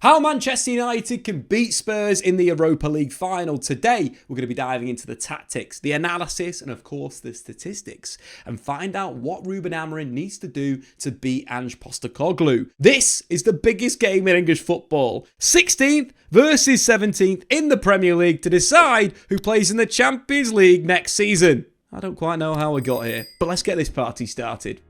How Manchester United can beat Spurs in the Europa League Final. Today, we're going to be diving into the tactics, the analysis, and of course the statistics, and find out what Ruben Amorim needs to do to beat Ange Postecoglu. This is the biggest game in English football. 16th versus 17th in the Premier League to decide who plays in the Champions League next season. I don't quite know how we got here, but let's get this party started.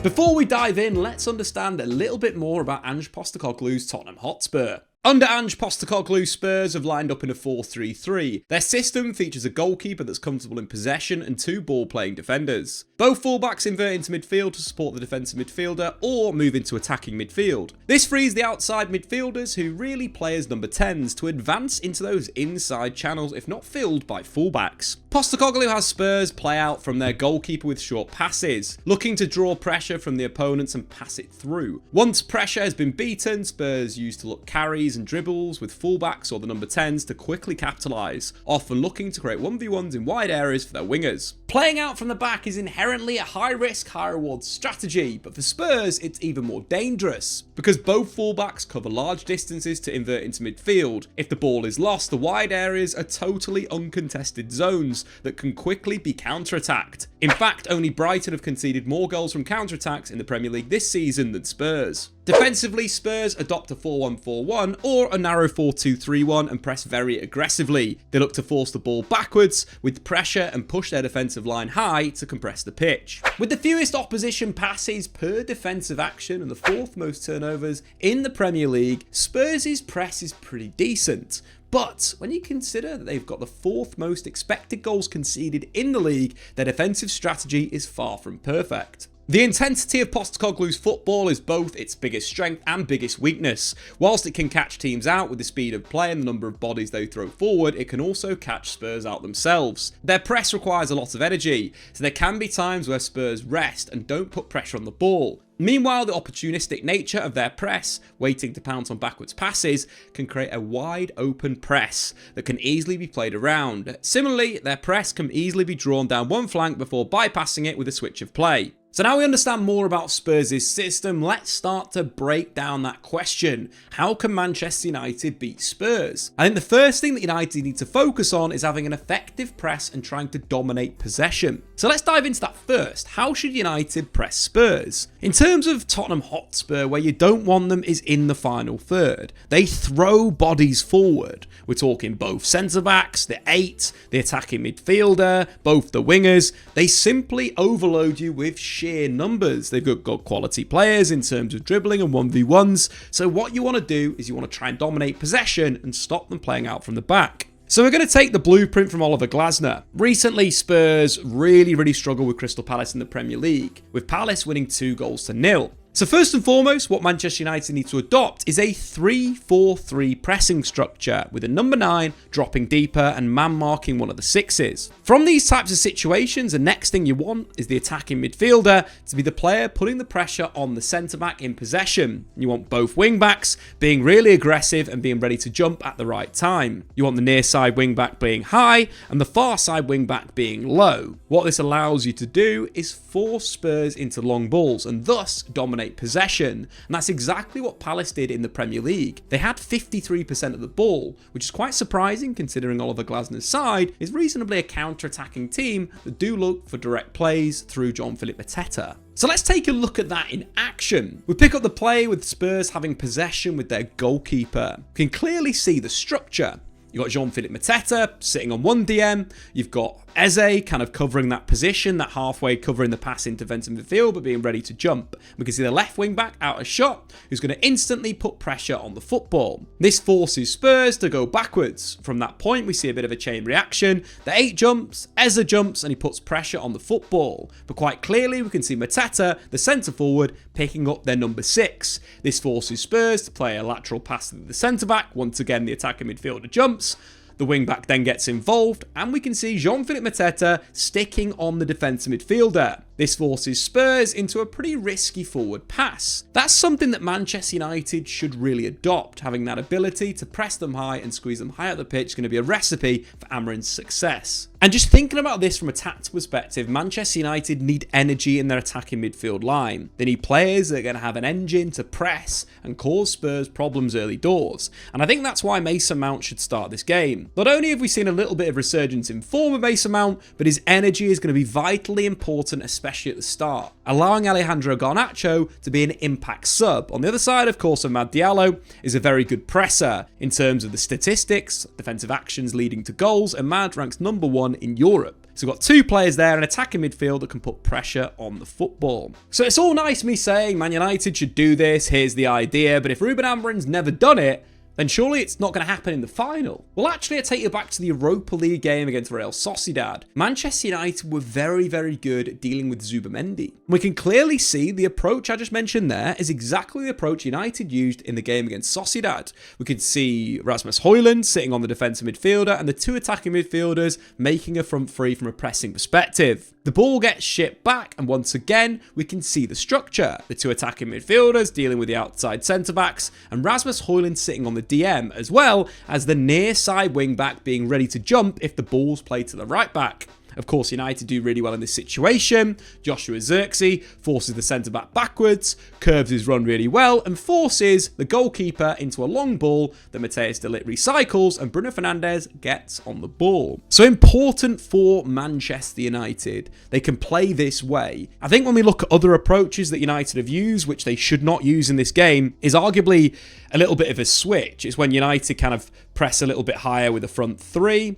Before we dive in, let's understand a little bit more about Ange Postecoglu's Tottenham Hotspur. Under Ange Postecoglu, Spurs have lined up in a 4-3-3. Their system features a goalkeeper that's comfortable in possession and two ball-playing defenders. Both fullbacks invert into midfield to support the defensive midfielder or move into attacking midfield. This frees the outside midfielders, who really play as number 10s, to advance into those inside channels if not filled by fullbacks. Postecoglu has Spurs play out from their goalkeeper with short passes, looking to draw pressure from the opponents and pass it through. Once pressure has been beaten, Spurs use to look carries and dribbles with fullbacks or the number 10s to quickly capitalise, often looking to create 1v1s in wide areas for their wingers. Playing out from the back is inherently a high risk, high reward strategy, but for Spurs it's even more dangerous, because both fullbacks cover large distances to invert into midfield. If the ball is lost, the wide areas are totally uncontested zones that can quickly be counter-attacked. In fact, only Brighton have conceded more goals from counter-attacks in the Premier League this season than Spurs. Defensively, Spurs adopt a 4-1-4-1 or a narrow 4-2-3-1 and press very aggressively. They look to force the ball backwards with pressure and push their defensive line high to compress the pitch. With the fewest opposition passes per defensive action and the fourth most turnovers in the Premier League, Spurs' press is pretty decent. But when you consider that they've got the fourth most expected goals conceded in the league, their defensive strategy is far from perfect. The intensity of Postecoglu's football is both its biggest strength and biggest weakness. Whilst it can catch teams out with the speed of play and the number of bodies they throw forward, it can also catch Spurs out themselves. Their press requires a lot of energy, so there can be times where Spurs rest and don't put pressure on the ball. Meanwhile, the opportunistic nature of their press, waiting to pounce on backwards passes, can create a wide open press that can easily be played around. Similarly, their press can easily be drawn down one flank before bypassing it with a switch of play. So now we understand more about Spurs' system, let's start to break down that question. How can Manchester United beat Spurs? I think the first thing that United need to focus on is having an effective press and trying to dominate possession. So let's dive into that first. How should United press Spurs? In terms of Tottenham Hotspur, where you don't want them is in the final third. They throw bodies forward. We're talking both centre-backs, the 8, the attacking midfielder, both the wingers. They simply overload you with sheer numbers. They've got quality players in terms of dribbling and 1v1s. So what you want to do is you want to try and dominate possession and stop them playing out from the back. So we're going to take the blueprint from Oliver Glasner. Recently, Spurs really struggled with Crystal Palace in the Premier League, with Palace winning 2-0. So first and foremost, what Manchester United need to adopt is a 3-4-3 pressing structure, with a number 9 dropping deeper and man marking one of the 6s. From these types of situations, the next thing you want is the attacking midfielder to be the player putting the pressure on the centre-back in possession. You want both wing-backs being really aggressive and being ready to jump at the right time. You want the near side wing-back being high and the far side wing-back being low. What this allows you to do is force Spurs into long balls and thus dominate possession, and that's exactly what Palace did in the Premier League. They had 53% of the ball, which is quite surprising considering Oliver Glasner's side is reasonably a counter-attacking team that do look for direct plays through Jean-Philippe Mateta. So let's take a look at that in action. We pick up the play with Spurs having possession with their goalkeeper. You can clearly see the structure. You've got Jean-Philippe Mateta sitting on one DM. You've got Eze kind of covering that position, that halfway covering the pass into defensive midfield, but being ready to jump. We can see the left wing back out of shot, who's going to instantly put pressure on the football. This forces Spurs to go backwards. From that point, we see a bit of a chain reaction. The 8 jumps, Eze jumps, and he puts pressure on the football. But quite clearly, we can see Mateta, the centre forward, picking up their number 6. This forces Spurs to play a lateral pass to the centre back. Once again, the attacking midfielder jumps. The wing-back then gets involved, and we can see Jean-Philippe Mateta sticking on the defensive midfielder. This forces Spurs into a pretty risky forward pass. That's something that Manchester United should really adopt. Having that ability to press them high and squeeze them high up the pitch is going to be a recipe for Amorim's success. And just thinking about this from a tactical perspective, Manchester United need energy in their attacking midfield line. They need players that are going to have an engine to press and cause Spurs problems early doors. And I think that's why Mason Mount should start this game. Not only have we seen a little bit of resurgence in form of Mason Mount, but his energy is going to be vitally important, especially at the start, allowing Alejandro Garnacho to be an impact sub. On the other side, of course, Amad Diallo is a very good presser in terms of the statistics, defensive actions leading to goals, and Amad ranks number 1 in Europe. So we've got 2 players there, an attacking midfield that can put pressure on the football. So it's all nice me saying Man United should do this, here's the idea, but if Ruben Amorim's never done it, then surely it's not going to happen in the final. Well, actually, I take you back to the Europa League game against Real Sociedad. Manchester United were very, very good at dealing with Zubimendi. We can clearly see the approach I just mentioned there is exactly the approach United used in the game against Sociedad. We could see Rasmus Højlund sitting on the defensive midfielder and the 2 attacking midfielders making a front three from a pressing perspective. The ball gets shipped back, and once again, we can see the structure. The 2 attacking midfielders dealing with the outside centre-backs, and Rasmus Højlund sitting on the DM, as well as the near side wing-back being ready to jump if the ball's played to the right-back. Of course, United do really well in this situation. Joshua Zirkzee forces the centre-back backwards, curves his run really well, and forces the goalkeeper into a long ball that Matthijs de Ligt recycles, and Bruno Fernandes gets on the ball. So important for Manchester United. They can play this way. I think when we look at other approaches that United have used, which they should not use in this game, is arguably a little bit of a switch. It's when United kind of press a little bit higher with a front 3.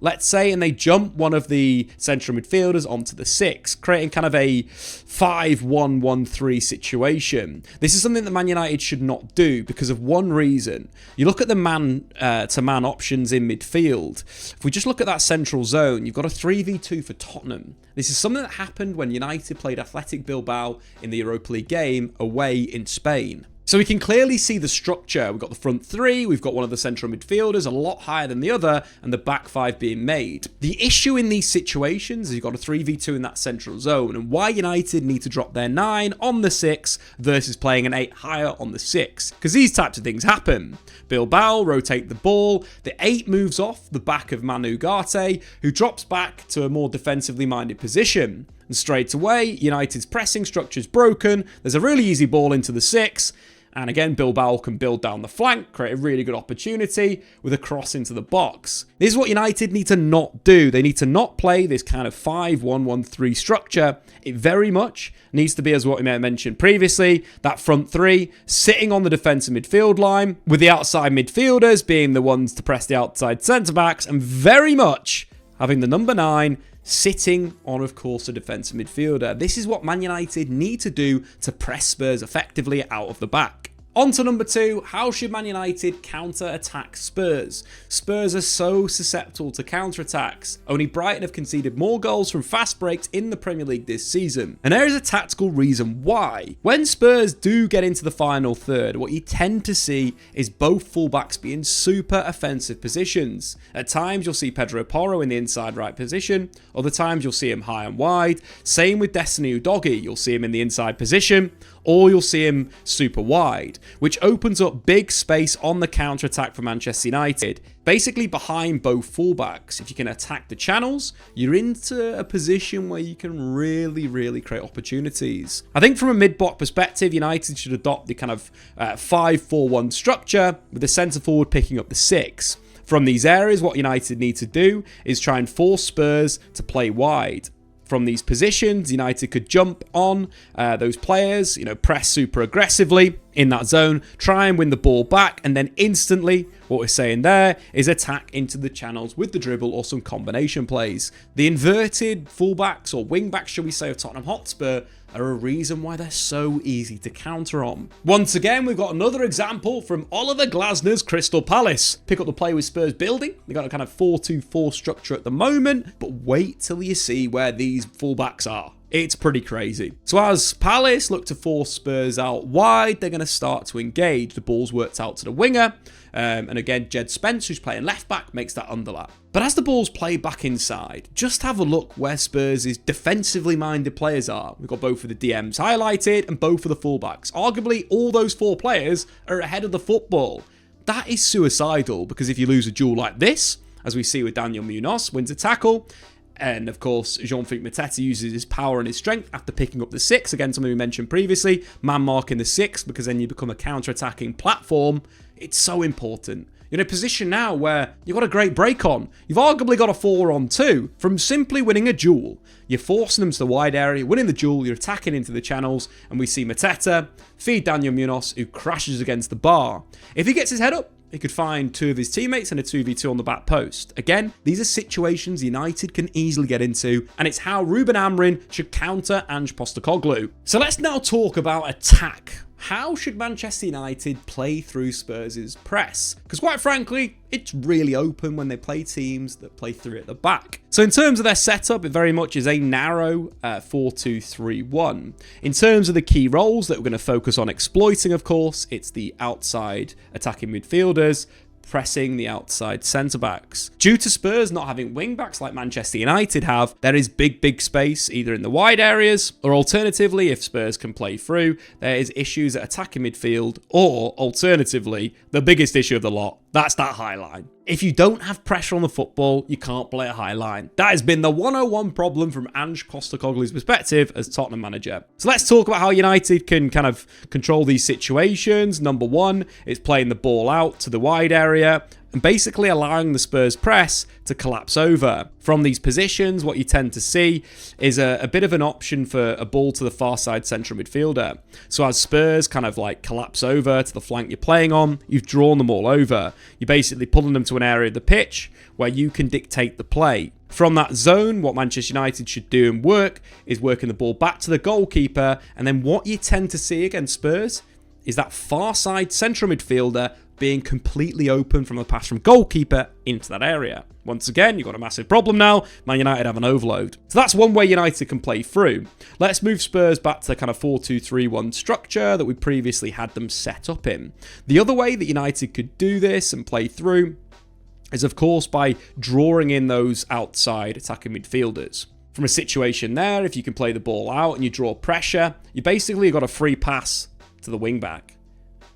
Let's say, and they jump one of the central midfielders onto the 6, creating kind of a 5-1-1-3 situation. This is something that Man United should not do because of one reason. You look at the man-to-man options in midfield. If we just look at that central zone, you've got a 3v2 for Tottenham. This is something that happened when United played Athletic Bilbao in the Europa League game away in Spain. So we can clearly see the structure. We've got the front 3, we've got one of the central midfielders a lot higher than the other, and the back 5 being made. The issue in these situations is you've got a 3v2 in that central zone, and why United need to drop their 9 on the 6 versus playing an 8 higher on the 6. Because these types of things happen. Bilbao rotate the ball, the 8 moves off the back of Man Utd, who drops back to a more defensively minded position. And straight away, United's pressing structure is broken, there's a really easy ball into the 6, and again, Bilbao can build down the flank, create a really good opportunity with a cross into the box. This is what United need to not do. They need to not play this kind of 5-1-1-3 structure. It very much needs to be, as what we may have mentioned previously, that front 3 sitting on the defensive midfield line, with the outside midfielders being the ones to press the outside centre-backs, and very much having the number 9 sitting on, of course, a defensive midfielder. This is what Man United need to do to press Spurs effectively out of the back. On to number 2, how should Man United counter-attack Spurs? Spurs are so susceptible to counter-attacks. Only Brighton have conceded more goals from fast breaks in the Premier League this season. And there is a tactical reason why. When Spurs do get into the final third, what you tend to see is both fullbacks be in super offensive positions. At times, you'll see Pedro Porro in the inside right position. Other times, you'll see him high and wide. Same with Destiny Udogie. You'll see him in the inside position, or you'll see him super wide, which opens up big space on the counter-attack for Manchester United, basically behind both fullbacks. If you can attack the channels, you're into a position where you can really create opportunities. I think from a mid-block perspective, United should adopt the kind of 5-4-1 structure, with the centre-forward picking up the 6. From these areas, what United need to do is try and force Spurs to play wide. From these positions, United could jump on those players, press super aggressively in that zone, try and win the ball back, and then instantly, what we're saying there is attack into the channels with the dribble or some combination plays. The inverted fullbacks, or wingbacks, shall we say, of Tottenham Hotspur are a reason why they're so easy to counter on. Once again, we've got another example from Oliver Glasner's Crystal Palace. Pick up the play with Spurs building. They've got a kind of 4-2-4 structure at the moment, but wait till you see where these fullbacks are. It's pretty crazy. So as Palace look to force Spurs out wide, they're going to start to engage. The ball's worked out to the winger. And again, Jed Spence, who's playing left back, makes that underlap. But as the ball's played back inside, just have a look where Spurs' defensively minded players are. We've got both of the DMs highlighted and both of the fullbacks. Arguably, all those 4 players are ahead of the football. That is suicidal, because if you lose a duel like this, as we see with Daniel Munoz, wins a tackle, and of course, Jean-Philippe Mateta uses his power and his strength after picking up the 6. Again, something we mentioned previously, man marking the 6, because then you become a counter-attacking platform. It's so important. You're in a position now where you've got a great break on. You've arguably got a 4-on-2 from simply winning a duel. You're forcing them to the wide area, winning the duel, you're attacking into the channels, and we see Mateta feed Daniel Munoz, who crashes against the bar. If he gets his head up, he could find 2 of his teammates and a 2v2 on the back post. Again, these are situations United can easily get into, and it's how Ruben Amorim should counter Ange Postecoglu. So let's now talk about attack. How should Manchester United play through Spurs' press? Because quite frankly, it's really open when they play teams that play through at the back. So in terms of their setup, it very much is a narrow 4-2-3-1. In terms of the key roles that we're going to focus on exploiting, of course, it's the outside attacking midfielders, pressing the outside centre-backs. Due to Spurs not having wing-backs like Manchester United have, there is big space either in the wide areas, or alternatively, if Spurs can play through, there is issues at attacking midfield, or alternatively, the biggest issue of the lot, that's that high line. If you don't have pressure on the football, you can't play a high line. That has been the 101 problem from Ange Postecoglu's perspective as Tottenham manager. So let's talk about how United can kind of control these situations. Number 1 is playing the ball out to the wide area and basically allowing the Spurs press to collapse over. From these positions, what you tend to see is a bit of an option for a ball to the far side central midfielder. So as Spurs kind of like collapse over to the flank you're playing on, you've drawn them all over. You're basically pulling them to an area of the pitch where you can dictate the play. From that zone, what Manchester United should do and work is working the ball back to the goalkeeper, and then what you tend to see against Spurs is that far side central midfielder being completely open from the pass from goalkeeper into that area. Once again, you've got a massive problem now. Man United have an overload. So that's one way United can play through. Let's move Spurs back to the kind of 4-2-3-1 structure that we previously had them set up in. The other way that United could do this and play through is, of course, by drawing in those outside attacking midfielders. From a situation there, if you can play the ball out and you draw pressure, you basically got a free pass to the wing back.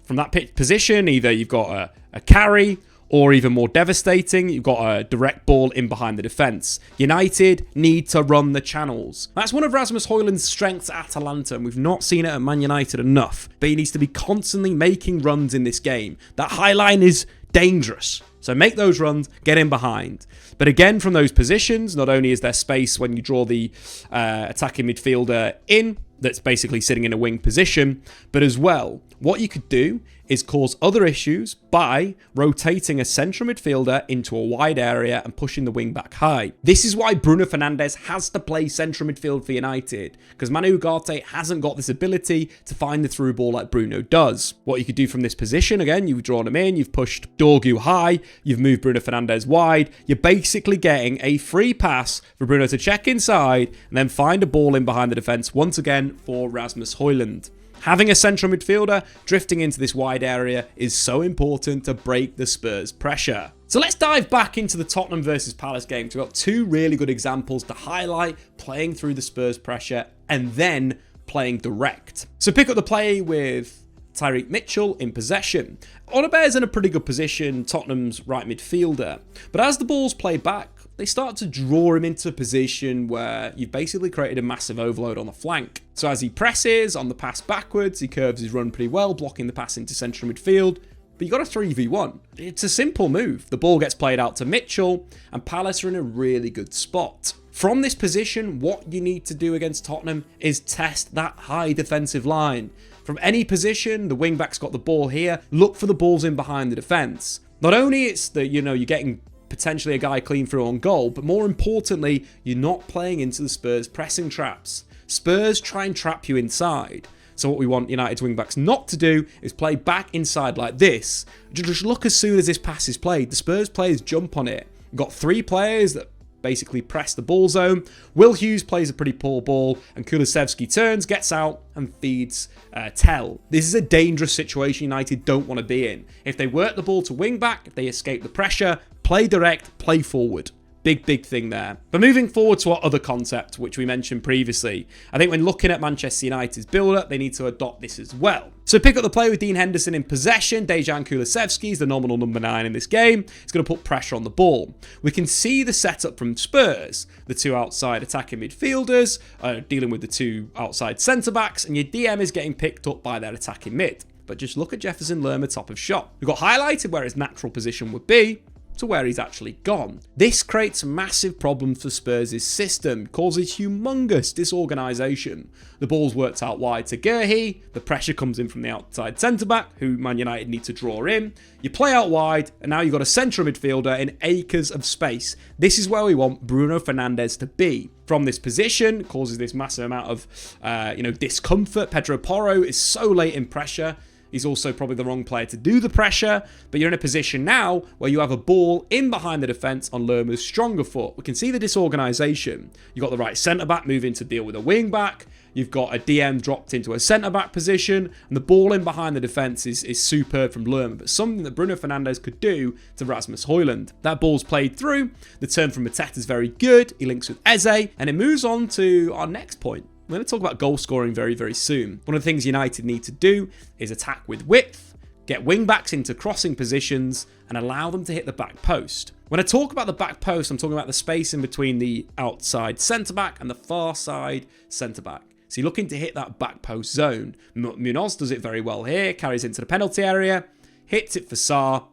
From that position, either you've got a carry, or even more devastating, you've got a direct ball in behind the defence. United need to run the channels. That's one of Rasmus Højlund's strengths at Atalanta, and we've not seen it at Man United enough. But he needs to be constantly making runs in this game. That high line is dangerous. So make those runs, get in behind. But again, from those positions, not only is there space when you draw the attacking midfielder in, that's basically sitting in a wing position, but as well, what you could do is cause other issues by rotating a central midfielder into a wide area and pushing the wing back high. This is why Bruno Fernandes has to play central midfield for United, because Manu Ugarte hasn't got this ability to find the through ball like Bruno does. What you could do from this position, again, you've drawn him in, you've pushed Dorgu high, you've moved Bruno Fernandes wide, you're basically getting a free pass for Bruno to check inside and then find a ball in behind the defence once again for Rasmus Højlund. Having a central midfielder drifting into this wide area is so important to break the Spurs' pressure. So let's dive back into the Tottenham versus Palace game. We've got 2 really good examples to highlight playing through the Spurs' pressure and then playing direct. So pick up the play with Tyreek Mitchell in possession. Onabear's in a pretty good position, Tottenham's right midfielder. But as the ball's played back, they start to draw him into a position where you've basically created a massive overload on the flank. So as he presses on the pass backwards, he curves his run pretty well, blocking the pass into central midfield. But you got a 3v1. It's a simple move. The ball gets played out to Mitchell, and Palace are in a really good spot. From this position, what you need to do against Tottenham is test that high defensive line. From any position, the wing-back's got the ball here, look for the balls in behind the defence. Not only it's that, you're getting potentially a guy clean through on goal, but more importantly, you're not playing into the Spurs pressing traps. Spurs try and trap you inside. So what we want United's wing-backs not to do is play back inside like this. Just look as soon as this pass is played, the Spurs players jump on it. We've got 3 players that basically press the ball zone. Will Hughes plays a pretty poor ball, and Kulusevski turns, gets out, and feeds Tell. This is a dangerous situation United don't want to be in. If they work the ball to wing back, if they escape the pressure, play direct, play forward. Big thing there. But moving forward to our other concept, which we mentioned previously, I think when looking at Manchester United's build-up, they need to adopt this as well. So pick up the play with Dean Henderson in possession. Dejan Kulusevski is the nominal number 9 in this game. It's going to put pressure on the ball. We can see the setup from Spurs. The 2 outside attacking midfielders dealing with the 2 outside centre-backs, and your DM is getting picked up by their attacking mid. But just look at Jefferson Lerma top of shot. We've got highlighted where his natural position would be, to where he's actually gone. This creates massive problems for Spurs' system, causes humongous disorganisation. The ball's worked out wide to Guehi, the pressure comes in from the outside centre-back, who Man United need to draw in. You play out wide, and now you've got a central midfielder in acres of space. This is where we want Bruno Fernandes to be. From this position, causes this massive amount of discomfort. Pedro Porro is so late in pressure. He's also probably the wrong player to do the pressure, but you're in a position now where you have a ball in behind the defence on Lerma's stronger foot. We can see the disorganisation. You've got the right centre-back moving to deal with a wing-back. You've got a DM dropped into a centre-back position, and the ball in behind the defence is superb from Lerma, but something that Bruno Fernandes could do to Rasmus Højlund. That ball's played through. The turn from Mateta is very good. He links with Eze, and it moves on to our next point. We're going to talk about goal scoring very soon. One of the things United need to do is attack with width, get wing-backs into crossing positions, and allow them to hit the back post. When I talk about the back post, I'm talking about the space in between the outside centre-back and the far side centre-back. So you're looking to hit that back post zone. Munoz does it very well here, carries into the penalty area, hits it for Sarr,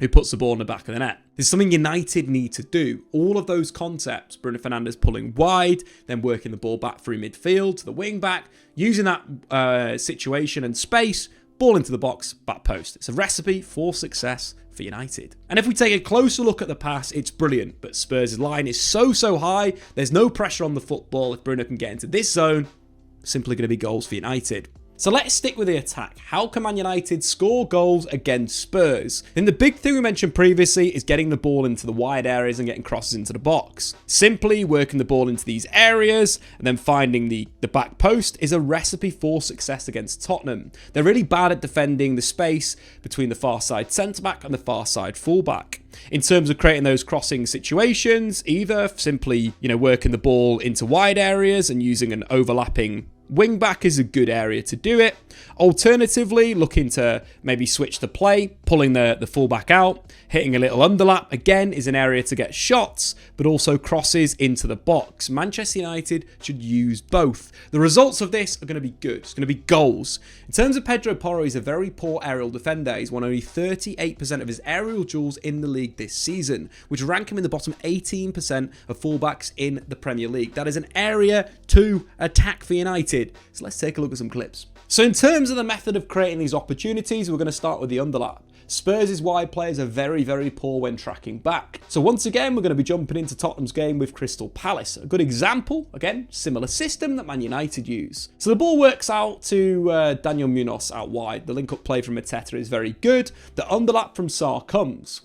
who puts the ball in the back of the net. This is something United need to do. All of those concepts, Bruno Fernandes pulling wide, then working the ball back through midfield to the wing back, using that situation and space, ball into the box, back post. It's a recipe for success for United. And if we take a closer look at the pass, it's brilliant, but Spurs' line is so high, there's no pressure on the football. If Bruno can get into this zone, simply going to be goals for United. So let's stick with the attack. How can Man United score goals against Spurs? Then the big thing we mentioned previously is getting the ball into the wide areas and getting crosses into the box. Simply working the ball into these areas and then finding the back post is a recipe for success against Tottenham. They're really bad at defending the space between the far side centre-back and the far side full-back. In terms of creating those crossing situations, either simply, working the ball into wide areas and using an overlapping wing back is a good area to do it. Alternatively, looking to maybe switch the play, pulling the fullback out, hitting a little underlap, again, is an area to get shots, but also crosses into the box. Manchester United should use both. The results of this are going to be good. It's going to be goals. In terms of Pedro Porro, he's a very poor aerial defender. He's won only 38% of his aerial duels in the league this season, which rank him in the bottom 18% of fullbacks in the Premier League. That is an area to attack for United. So let's take a look at some clips. So in terms of the method of creating these opportunities, we're going to start with the underlap. Spurs' wide players are very poor when tracking back. So once again, we're going to be jumping into Tottenham's game with Crystal Palace. A good example, again, similar system that Man United use. So the ball works out to Daniel Munoz out wide. The link-up play from Mateta is very good. The underlap from Sarr comes.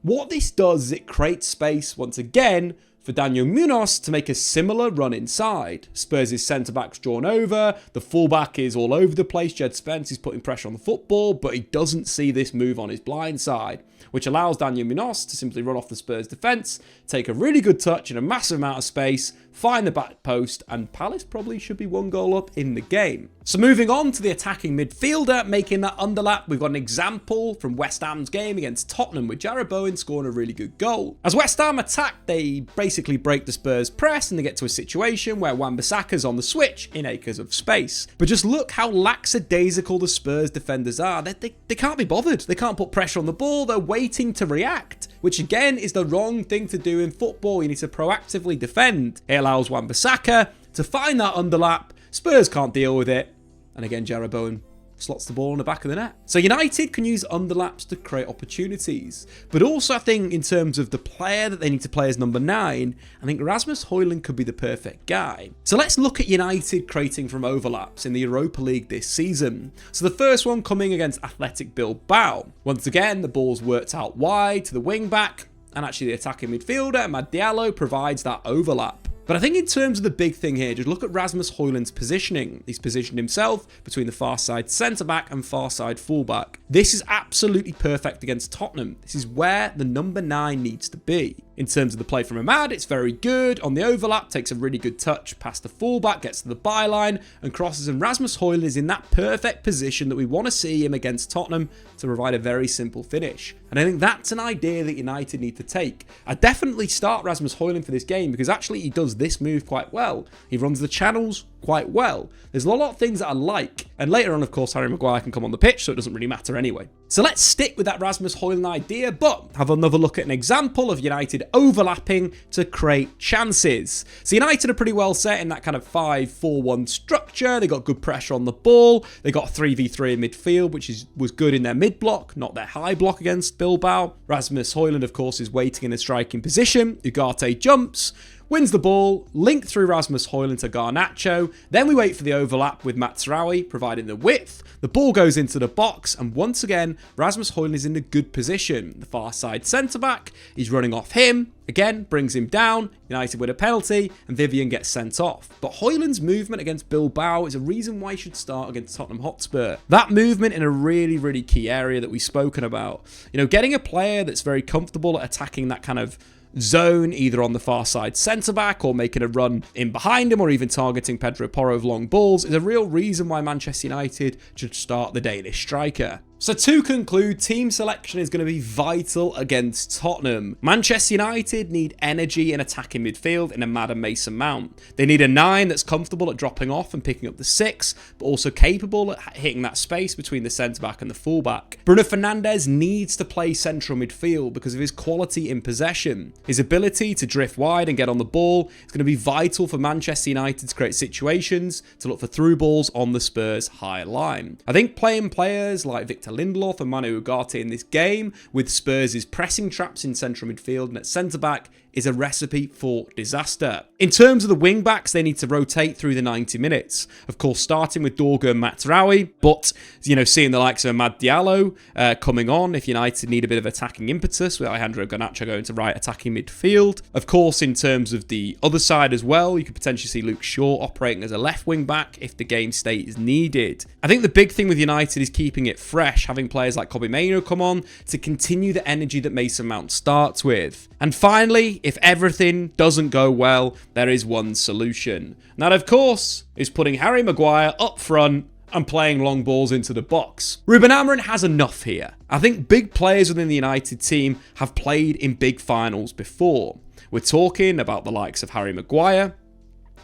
What this does is it creates space, once again, for Daniel Munoz to make a similar run inside. Spurs' centre-back's drawn over, the full-back is all over the place, Jed Spence is putting pressure on the football, but he doesn't see this move on his blind side, which allows Daniel Munoz to simply run off the Spurs defence, take a really good touch in a massive amount of space, find the back post, and Palace probably should be 1 goal up in the game. So moving on to the attacking midfielder, making that underlap, we've got an example from West Ham's game against Tottenham with Jarrod Bowen scoring a really good goal. As West Ham attack, they basically break the Spurs press and they get to a situation where Wan-Bissaka's on the switch in acres of space. But just look how lackadaisical the Spurs defenders are. They can't be bothered. They can't put pressure on the ball. They're waiting to react, which again is the wrong thing to do in football. You need to proactively defend. It allows Wan-Bissaka to find that underlap. Spurs can't deal with it. And again, Jarrod Bowen slots the ball in the back of the net. So United can use underlaps to create opportunities. But also I think in terms of the player that they need to play as number 9, I think Rasmus Højlund could be the perfect guy. So let's look at United creating from overlaps in the Europa League this season. So the first one coming against Athletic Bilbao. Once again, the ball's worked out wide to the wing back. and actually the attacking midfielder, Amad Diallo, provides that overlap. But I think in terms of the big thing here, just look at Rasmus Højlund's positioning. He's positioned himself between the far side centre-back and far side full-back. This is absolutely perfect against Tottenham. This is where the number 9 needs to be. In terms of the play from Amad, it's very good. On the overlap, takes a really good touch past the fullback, gets to the byline and crosses. And Rasmus Højlund is in that perfect position that we want to see him against Tottenham to provide a very simple finish. And I think that's an idea that United need to take. I definitely start Rasmus Højlund for this game because actually he does this move quite well. He runs the channels quite well. There's a lot of things that I like. And later on, of course, Harry Maguire can come on the pitch, so it doesn't really matter anyway. So let's stick with that Rasmus Højlund idea, but have another look at an example of United overlapping to create chances. So United are pretty well set in that kind of 5-4-1 structure. They got good pressure on the ball. They got 3v3 in midfield, which was good in their mid block, not their high block against Bilbao. Rasmus Højlund, of course, is waiting in a striking position. Ugarte jumps, wins the ball, link through Rasmus Højlund to Garnacho. Then we wait for the overlap with Mazraoui, providing the width. The ball goes into the box, and once again, Rasmus Højlund is in a good position. The far side centre-back is running off him. Again, brings him down. United win a penalty, and Vivian gets sent off. But Højlund's movement against Bilbao is a reason why he should start against Tottenham Hotspur. That movement in a really, really key area that we've spoken about. You know, getting a player that's very comfortable at attacking that kind of zone, either on the far side centre-back or making a run in behind him or even targeting Pedro Porro of long balls is a real reason why Manchester United should start the Danish striker. So to conclude, team selection is going to be vital against Tottenham. Manchester United need energy in attacking midfield in Amad and Mason Mount. They need a 9 that's comfortable at dropping off and picking up the 6, but also capable at hitting that space between the centre-back and the full-back. Bruno Fernandes needs to play central midfield because of his quality in possession. His ability to drift wide and get on the ball is going to be vital for Manchester United to create situations to look for through balls on the Spurs' high line. I think playing players like Victor Lindelof and Manu Ugarte in this game with Spurs' pressing traps in central midfield and at centre-back is a recipe for disaster. In terms of the wing-backs, they need to rotate through the 90 minutes. Of course, starting with Dorgu and Mazraoui, but, you know, seeing the likes of Amad Diallo coming on if United need a bit of attacking impetus with Alejandro Garnacho going to right attacking midfield. Of course, in terms of the other side as well, you could potentially see Luke Shaw operating as a left wing-back if the game state is needed. I think the big thing with United is keeping it fresh, having players like Kobbie Mainoo come on to continue the energy that Mason Mount starts with. And finally, if everything doesn't go well, there is one solution. And that, of course, is putting Harry Maguire up front and playing long balls into the box. Ruben Amorim has enough here. I think big players within the United team have played in big finals before. We're talking about the likes of Harry Maguire,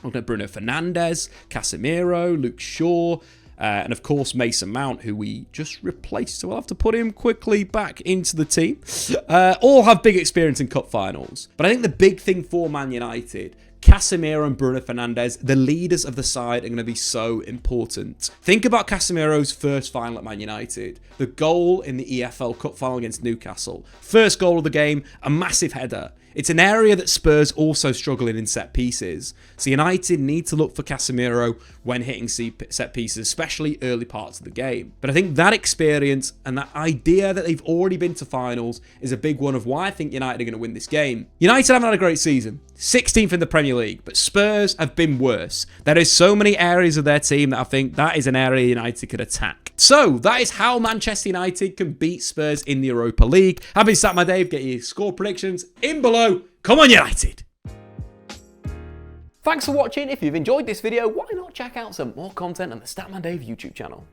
Bruno Fernandes, Casemiro, Luke Shaw, and of course Mason Mount, who we just replaced, so we'll have to put him quickly back into the team. All have big experience in cup finals. But I think the big thing for Man United, Casemiro and Bruno Fernandes, the leaders of the side, are going to be so important. Think about Casemiro's first final at Man United. The goal in the EFL Cup final against Newcastle. First goal of the game, a massive header. It's an area that Spurs also struggle in set pieces. So United need to look for Casemiro when hitting set pieces, especially early parts of the game. But I think that experience and that idea that they've already been to finals is a big one of why I think United are going to win this game. United haven't had a great season. 16th in the Premier League, but Spurs have been worse. There is so many areas of their team that I think that is an area United could attack. So that is how Manchester United can beat Spurs in the Europa League. I've been Statman Dave. Get your score predictions in below. Come on, United! Thanks for watching. If you've enjoyed this video, why not check out some more content on the Statman Dave YouTube channel.